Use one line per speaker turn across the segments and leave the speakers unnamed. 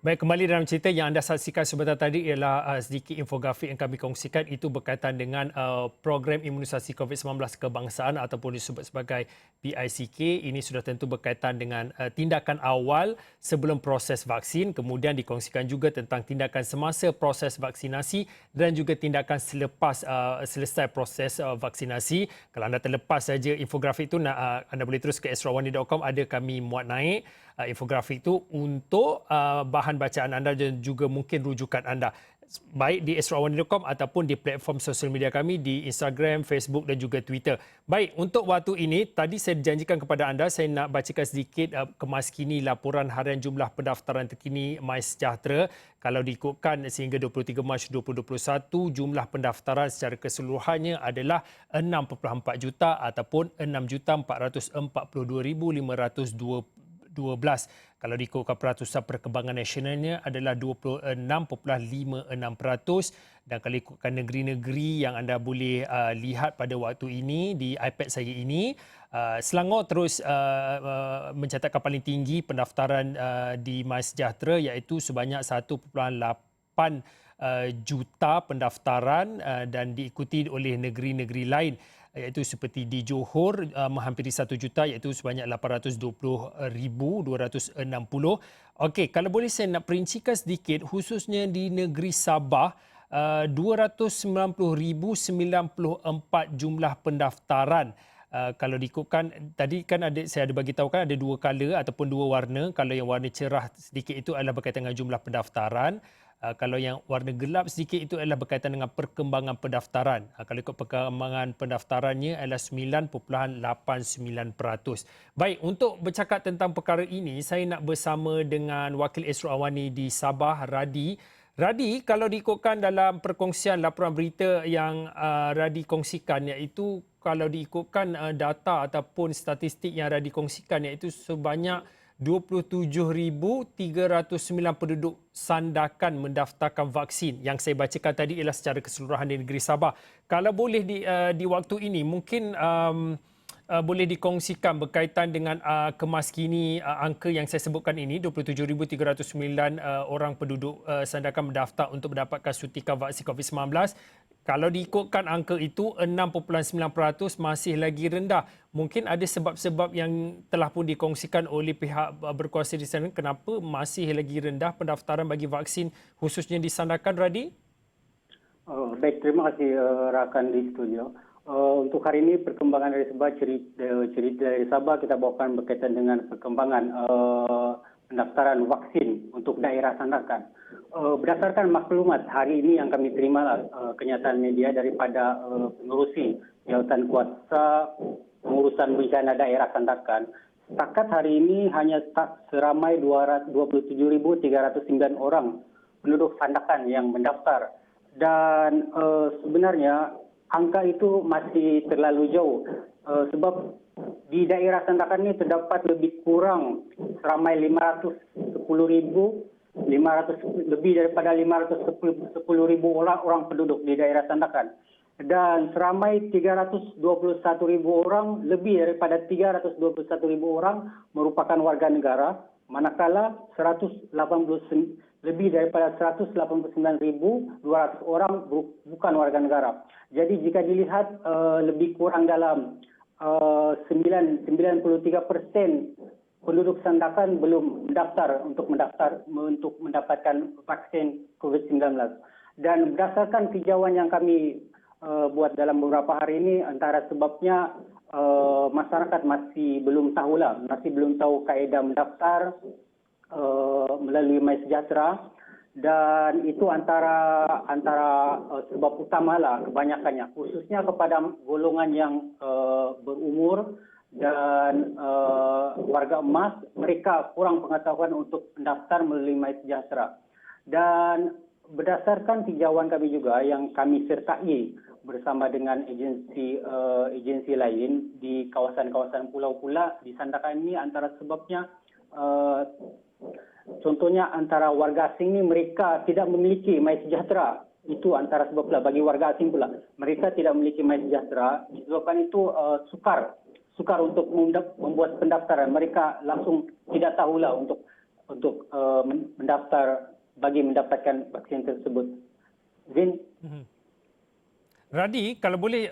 Baik, kembali dalam cerita yang anda saksikan sebentar tadi ialah sedikit infografik yang kami kongsikan. Itu berkaitan dengan program imunisasi COVID-19 kebangsaan ataupun disebut sebagai PICK. Ini sudah tentu berkaitan dengan tindakan awal sebelum proses vaksin. Kemudian dikongsikan juga tentang tindakan semasa proses vaksinasi dan juga tindakan selepas selesai proses vaksinasi. Kalau anda terlepas saja infografik itu, anda boleh terus ke esrawani.com. Ada kami muat naik infografik itu untuk bahan bacaan anda dan juga mungkin rujukan anda, baik di esrawani.com ataupun di platform sosial media kami di Instagram, Facebook dan juga Twitter. Baik, untuk waktu ini tadi saya janjikan kepada anda saya nak bacakan sedikit kemaskini laporan harian jumlah pendaftaran terkini MySejahtera. Kalau diikutkan sehingga 23 Mac 2021, jumlah pendaftaran secara keseluruhannya adalah 6.4 juta ataupun 6,442,512. Kalau diikutkan peratusan perkembangan nasionalnya adalah 26.56%, dan kalau ikutkan negeri-negeri yang anda boleh lihat pada waktu ini di iPad saya ini, Selangor terus mencatatkan paling tinggi pendaftaran di MySejahtera iaitu sebanyak 1.8 juta pendaftaran dan diikuti oleh negeri-negeri lain iaitu seperti di Johor menghampiri 1 juta iaitu sebanyak 820,260. Okey, kalau boleh saya nak perincikan sedikit khususnya di negeri Sabah, 290,094 jumlah pendaftaran. Kalau diikutkan tadi kan saya ada bagi tahu kan ada dua color ataupun dua warna. Kalau yang warna cerah sedikit itu adalah berkaitan dengan jumlah pendaftaran. Kalau yang warna gelap sedikit itu adalah berkaitan dengan perkembangan pendaftaran. Kalau ikut perkembangan pendaftarannya adalah 9.89%. Baik, untuk bercakap tentang perkara ini, saya nak bersama dengan Wakil Esro Awani di Sabah, Radi. Radi, kalau diikutkan dalam perkongsian laporan berita yang Radi kongsikan, iaitu kalau diikutkan data ataupun statistik yang Radi kongsikan, iaitu sebanyak 27,309 penduduk sandakan mendaftarkan vaksin. Yang saya bacakan tadi ialah secara keseluruhan di negeri Sabah. Kalau boleh di waktu ini mungkin boleh dikongsikan berkaitan dengan kemaskini angka yang saya sebutkan ini, 27,309 orang penduduk sandakan mendaftar untuk mendapatkan suntikan vaksin COVID-19. Kalau diikutkan angka itu 6.9% masih lagi rendah. Mungkin ada sebab-sebab yang telah pun dikongsikan oleh pihak berkuasa di sana kenapa masih lagi rendah pendaftaran bagi vaksin khususnya di Sandakan, Radi?
Baik, terima kasih rakan di studio. Untuk hari ini perkembangan dari Sabah, cerita dari Sabah kita bawakan berkaitan dengan perkembangan pendaftaran vaksin untuk daerah Sandakan. Berdasarkan maklumat hari ini yang kami terima kenyataan media daripada pengurusi jawatan kuasa pengurusan bencana daerah Sandakan, setakat hari ini hanya seramai 27.309 orang penduduk Sandakan yang mendaftar, dan sebenarnya angka itu masih terlalu jauh sebab di daerah Sandakan ini terdapat lebih kurang seramai lebih daripada 510,000 orang penduduk di daerah Sandakan, dan seramai 321,000 orang, lebih daripada 321,000 orang merupakan warga negara, manakala lebih daripada 189,200 orang bukan warga negara. Jadi jika dilihat lebih kurang dalam 93% penduduk Sandakan belum mendaftar untuk mendapatkan vaksin COVID-19. Dan berdasarkan tinjauan yang kami buat dalam beberapa hari ini, antara sebabnya masyarakat masih belum tahu kaedah mendaftar melalui MySejahtera, dan itu antara sebab utamalah kebanyakannya, khususnya kepada golongan yang berumur dan warga emas. Mereka kurang pengetahuan untuk mendaftar melalui MySejahtera. Dan berdasarkan tinjauan kami juga yang kami sertai bersama dengan agensi lain di kawasan-kawasan pulau pula di Sandakan ini, antara sebabnya contohnya antara warga asing ini mereka tidak memiliki MySejahtera. Itu antara sebab pula bagi warga asing pula. Mereka tidak memiliki MySejahtera, disebabkan itu sukar untuk membuat pendaftaran. Mereka langsung tidak tahulah untuk mendaftar bagi mendapatkan vaksin tersebut. Zin.
Radi, kalau boleh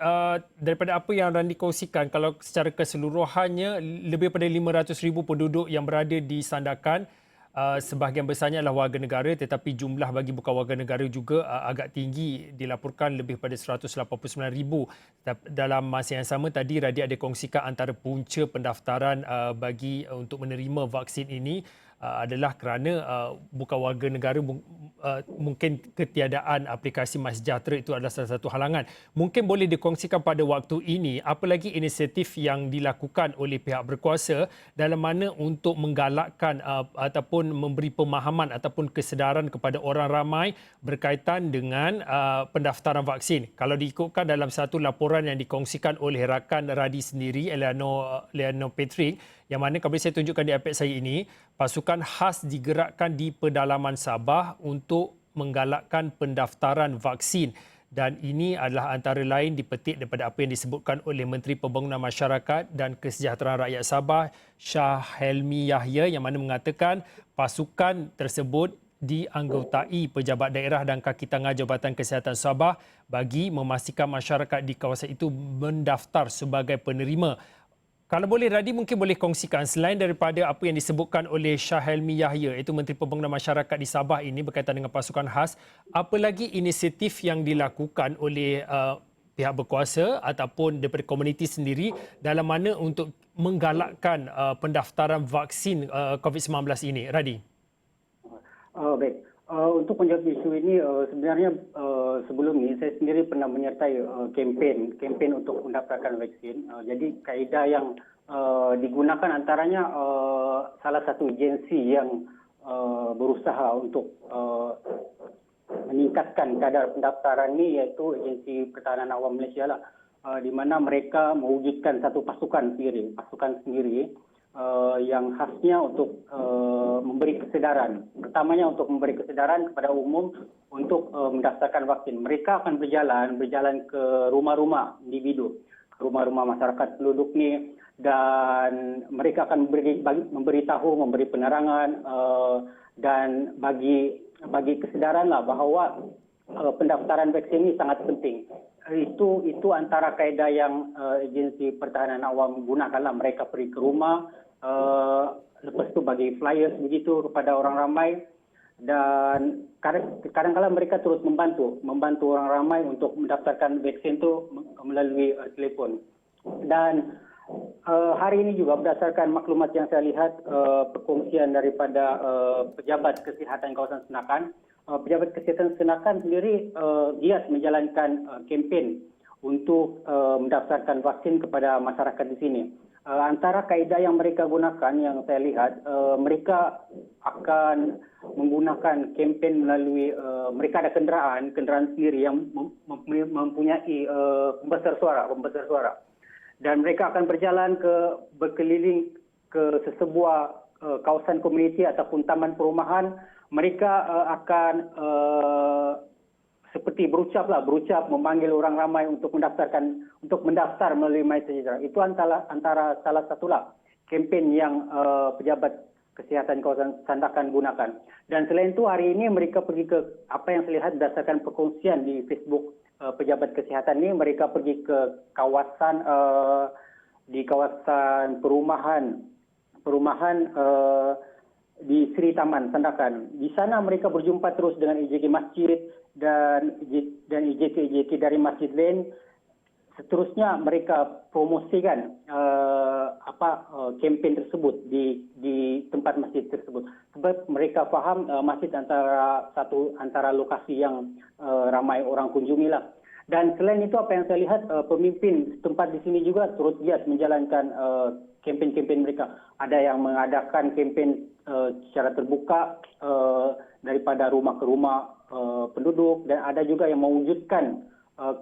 daripada apa yang Randi kongsikan, kalau secara keseluruhannya lebih pada 500,000 penduduk yang berada di Sandakan, sebahagian besarnya adalah warga negara, tetapi jumlah bagi bukan warga negara juga agak tinggi, dilaporkan lebih pada 189,000. Dalam masa yang sama tadi Radi ada kongsikan antara punca pendaftaran bagi untuk menerima vaksin ini adalah kerana bukan warga negara, mungkin ketiadaan aplikasi MySejahtera itu adalah salah satu halangan. Mungkin boleh dikongsikan pada waktu ini apa lagi inisiatif yang dilakukan oleh pihak berkuasa dalam mana untuk menggalakkan ataupun memberi pemahaman ataupun kesedaran kepada orang ramai berkaitan dengan pendaftaran vaksin. Kalau diikutkan dalam satu laporan yang dikongsikan oleh rakan Radi sendiri, Eleanor Patrick, yang mana kalau saya tunjukkan di iPad saya ini, pasukan khas digerakkan di pedalaman Sabah untuk menggalakkan pendaftaran vaksin. Dan ini adalah antara lain dipetik daripada apa yang disebutkan oleh Menteri Pembangunan Masyarakat dan Kesejahteraan Rakyat Sabah, Shah Helmi Yahya, yang mana mengatakan pasukan tersebut dianggotai pejabat daerah dan kaki tangah Jabatan Kesihatan Sabah bagi memastikan masyarakat di kawasan itu mendaftar sebagai penerima. Kalau boleh, Radi mungkin boleh kongsikan selain daripada apa yang disebutkan oleh Shah Helmi Yahya, iaitu Menteri Pembangunan Masyarakat di Sabah ini berkaitan dengan pasukan khas, apa lagi inisiatif yang dilakukan oleh pihak berkuasa ataupun daripada komuniti sendiri dalam mana untuk menggalakkan pendaftaran vaksin COVID-19 ini, Radi?
Baik. Untuk menjawab isu ini, sebenarnya sebelum ini saya sendiri pernah menyertai kempen untuk mendapatkan vaksin. Jadi kaedah yang digunakan antaranya salah satu agensi yang berusaha untuk meningkatkan kadar pendaftaran ini, iaitu Agensi Pertahanan Awam Malaysia lah, di mana mereka mewujudkan satu pasukan sendiri yang khasnya untuk memberi kesedaran. Pertamanya untuk memberi kesedaran kepada umum untuk mendaftarkan vaksin. Mereka akan berjalan ke rumah-rumah individu, ke rumah-rumah masyarakat penduduk ni, dan mereka akan memberitahu, memberi penerangan dan bagi kesedaran lah bahawa pendaftaran vaksin ini sangat penting. Itu antara kaedah yang Agensi Pertahanan Awam gunakanlah. Mereka pergi ke rumah, lepas tu bagi flyers begitu kepada orang ramai, dan kadang-kadang mereka turut membantu orang ramai untuk mendaftarkan vaksin itu melalui telefon. Dan hari ini juga berdasarkan maklumat yang saya lihat, perkongsian daripada pejabat kesihatan kawasan Senakan, pejabat kesihatan Senakan sendiri giat menjalankan kempen untuk mendaftarkan vaksin kepada masyarakat di sini. Antara kaedah yang mereka gunakan, yang saya lihat, mereka akan menggunakan kempen melalui, mereka ada kenderaan sendiri yang mempunyai pembesar suara. Dan mereka akan berkeliling ke sesebuah kawasan komuniti ataupun taman perumahan. Mereka akan seperti berucap memanggil orang ramai untuk mendaftar melalui MySejahtera. Itu antara salah satulah kempen yang pejabat kesihatan kawasan Sandakan gunakan. Dan selain itu, hari ini mereka pergi ke, apa yang saya lihat berdasarkan perkongsian di Facebook pejabat kesihatan ini, mereka pergi ke kawasan di kawasan perumahan di Sri Taman Sandakan. Di sana mereka berjumpa terus dengan EJK masjid dan EJK dari masjid lain. Seterusnya mereka promosikan kempen tersebut di tempat masjid tersebut, sebab mereka faham masjid antara lokasi yang ramai orang kunjungi lah. Dan selain itu, apa yang saya lihat, pemimpin tempat di sini juga turut giat menjalankan kempen-kempen mereka. Ada yang mengadakan kempen secara terbuka daripada rumah ke rumah penduduk, dan ada juga yang mewujudkan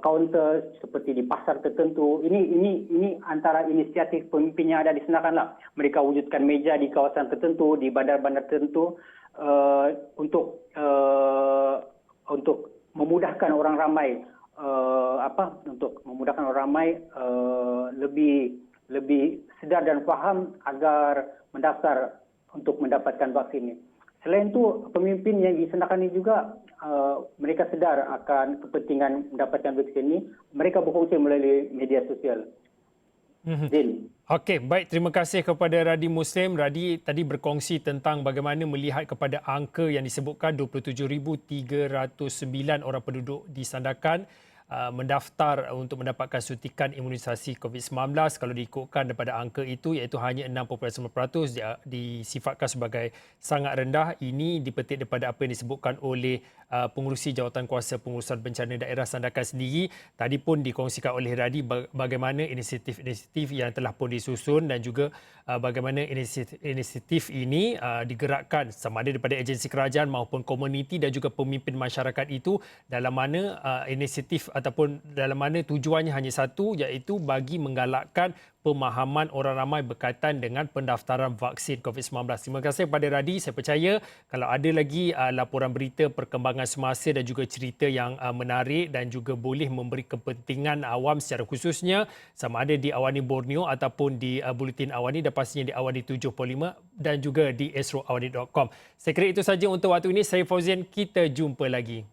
kaunter seperti di pasar tertentu. Ini antara inisiatif pemimpin yang ada di Senakan lah. Mereka wujudkan meja di kawasan tertentu, di bandar-bandar tertentu untuk memudahkan orang ramai lebih sedar dan faham agar mendaftar untuk mendapatkan vaksin ini. Selain itu, pemimpin yang disendakan ini juga mereka sedar akan kepentingan mendapatkan vaksin ini. Mereka berkongsi melalui media sosial. Zin.
Okey, baik. Terima kasih kepada Radi Muslim. Radi tadi berkongsi tentang bagaimana melihat kepada angka yang disebutkan 27,309 orang penduduk di Sandakan mendaftar untuk mendapatkan suntikan imunisasi COVID-19. Kalau diikutkan daripada angka itu iaitu hanya 6.9% disifatkan sebagai sangat rendah. Ini dipetik daripada apa yang disebutkan oleh pengurusi Jawatan Kuasa Pengurusan Bencana Daerah Sandakan sendiri. Tadi pun dikongsikan oleh Radi bagaimana inisiatif-inisiatif yang telah pun disusun dan juga bagaimana inisiatif ini digerakkan sama ada daripada agensi kerajaan maupun komuniti dan juga pemimpin masyarakat itu dalam mana inisiatif ataupun dalam mana tujuannya hanya satu iaitu bagi menggalakkan pemahaman orang ramai berkaitan dengan pendaftaran vaksin COVID-19. Terima kasih kepada Radi. Saya percaya kalau ada lagi laporan berita perkembangan semasa dan juga cerita yang menarik dan juga boleh memberi kepentingan awam secara khususnya sama ada di Awani Borneo ataupun di Buletin Awani dan pastinya di Awani 75 dan juga di esroawani.com. Saya kira itu saja untuk waktu ini. Saya Fauzian. Kita jumpa lagi.